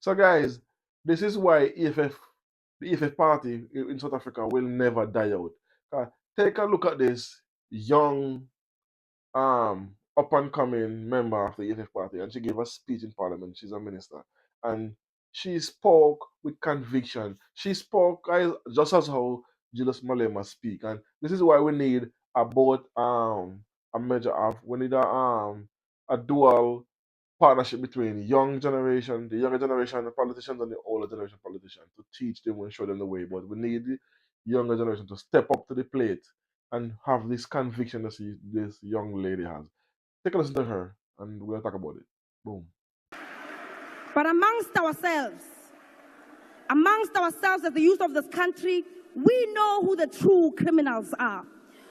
So, guys, this is why the EFF party in South Africa will never die out. Take a look at this young, up and coming member of the EFF party, and she gave a speech in Parliament. She's a minister, and she spoke with conviction. She spoke just as how Julius Malema speak, and this is why we need a both a measure of we need a dual partnership between the younger generation politicians and the older generation politicians to teach them and show them the way. But we need the younger generation to step up to the plate and have this conviction that this young lady has. Take a listen to her and we'll talk about it. Boom. But amongst ourselves as the youth of this country, we know who the true criminals are.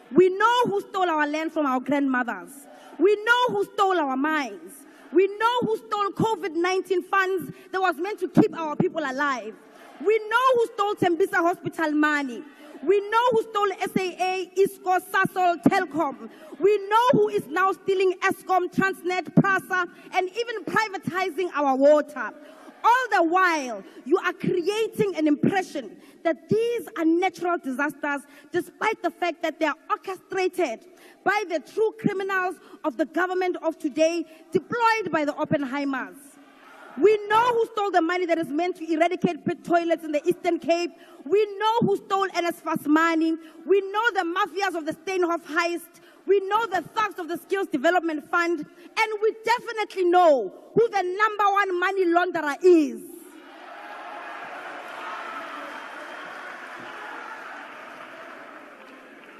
We know who stole our land from our grandmothers. We know who stole our mines. We know who stole COVID-19 funds that was meant to keep our people alive. We know who stole Tembisa Hospital money. We know who stole SAA, ISCO, Sasol, Telkom. We know who is now stealing Eskom, Transnet, PRASA, and even privatizing our water. All the while, you are creating an impression that these are natural disasters, despite the fact that they are orchestrated by the true criminals of the government of today, deployed by the Oppenheimers. We know who stole the money that is meant to eradicate pit toilets in the Eastern Cape. We know who stole NSFAS money. We know the mafias of the Steinhoff heist. We know the thugs of the Skills Development Fund. And we definitely know who the #1 money launderer is.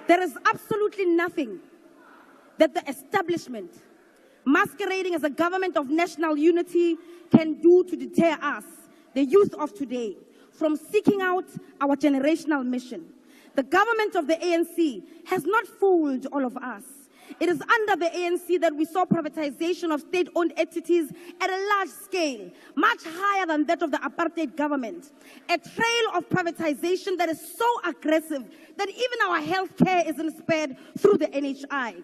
There is absolutely nothing that the establishment, masquerading as a government of national unity, can do to deter us, the youth of today, from seeking out our generational mission. The government of the ANC has not fooled all of us. It is under the ANC that we saw privatization of state-owned entities at a large scale, much higher than that of the apartheid government. A trail of privatization that is so aggressive that even our healthcare isn't spared through the NHI.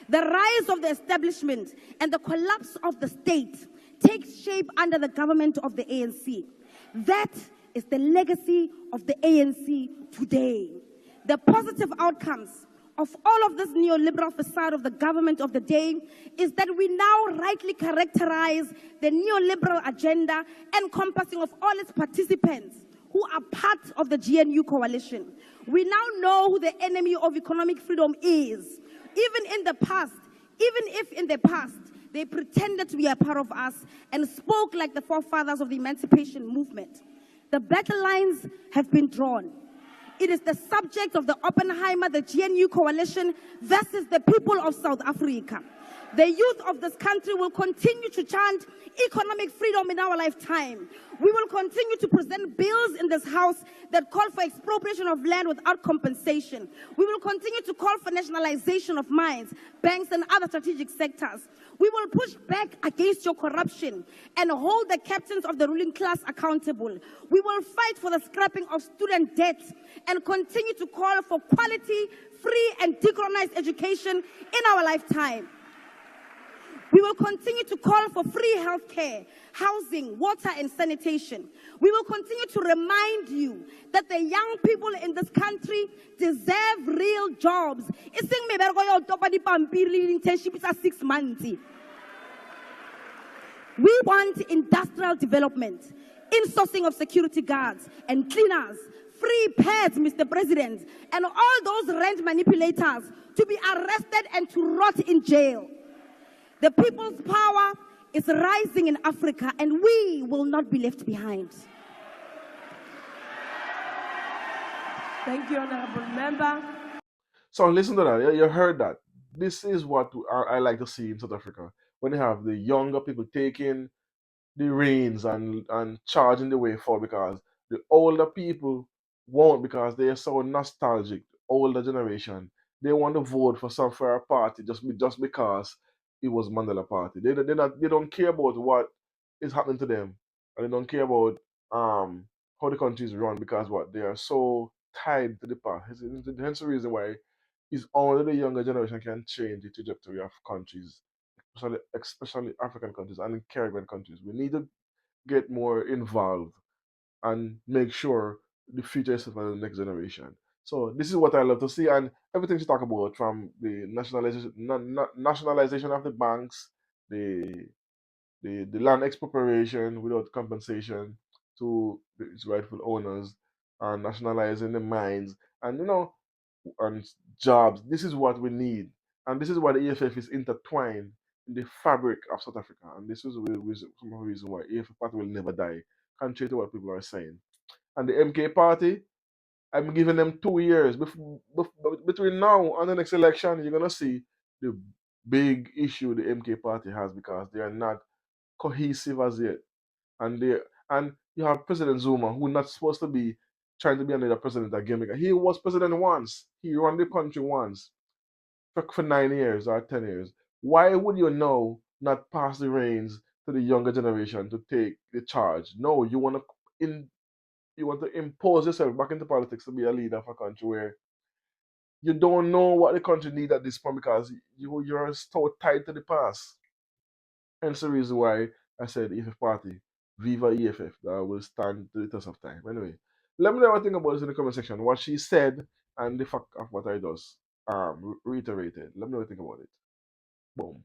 The rise of the establishment and the collapse of the state takes shape under the government of the ANC. That is the legacy of the ANC today. The positive outcomes of all of this neoliberal facade of the government of the day is that we now rightly characterize the neoliberal agenda encompassing of all its participants who are part of the GNU coalition. We now know who the enemy of economic freedom is. Even if in the past they pretended to be a part of us and spoke like the forefathers of the emancipation movement. The battle lines have been drawn. It is the subject of the Oppenheimer, the GNU coalition versus the people of South Africa. The youth of this country will continue to chant economic freedom in our lifetime. We will continue to present bills in this house that call for expropriation of land without compensation. We will continue to call for nationalization of mines, banks, and other strategic sectors. We will push back against your corruption and hold the captains of the ruling class accountable. We will fight for the scrapping of student debt and continue to call for quality, free, and decolonized education in our lifetime. We will continue to call for free healthcare, housing, water, and sanitation. We will continue to remind you that the young people in this country deserve real jobs. Iseng mebereko ya utopa dipampiri internship is 6 months. We want industrial development, insourcing of security guards and cleaners, free pads, Mr. President, and all those rent manipulators to be arrested and to rot in jail. The people's power is rising in Africa, and we will not be left behind. Thank you, Honorable Member. So listen to that. You heard that. This is what I like to see in South Africa. When they have the younger people taking the reins and charging the way forward, because the older people won't, because they are so nostalgic. Older generation, they want to vote for a party just because it was Mandela Party. They don't care about what is happening to them, and they don't care about how the country is run, because what they are so tied to the past. Hence the reason why is only the younger generation can change the trajectory of countries, especially African countries and Caribbean countries. get more involved and make sure the future is set for the next generation. So this is what I love to see, and everything she talk about, from the nationalization of the banks, the the land expropriation without compensation to its rightful owners, and nationalizing the mines, and and jobs. This is what we need, and this is why the EFF is intertwined in the fabric of South Africa, and this is some of the reason why EFF party will never die, contrary to what people are saying. And the MK party, I'm giving them 2 years. Between now and the next election, you're gonna see the big issue the MK party has, because they are not cohesive as yet. And you have President Zuma, who not supposed to be trying to be another president again, because he was president once. He ran the country once for 9 years or 10 years. Why would you now not pass the reins to the younger generation to take the charge? No, you want to impose yourself back into politics to be a leader of a country where you don't know what the country needs at this point, because you're so tied to the past. Hence the reason why I said EFF party, Viva EFF, that will stand the test of time. Anyway, let me know what you think about this in the comment section. What she said and the fact of what I just reiterated. Let me know what you think about it. Boom.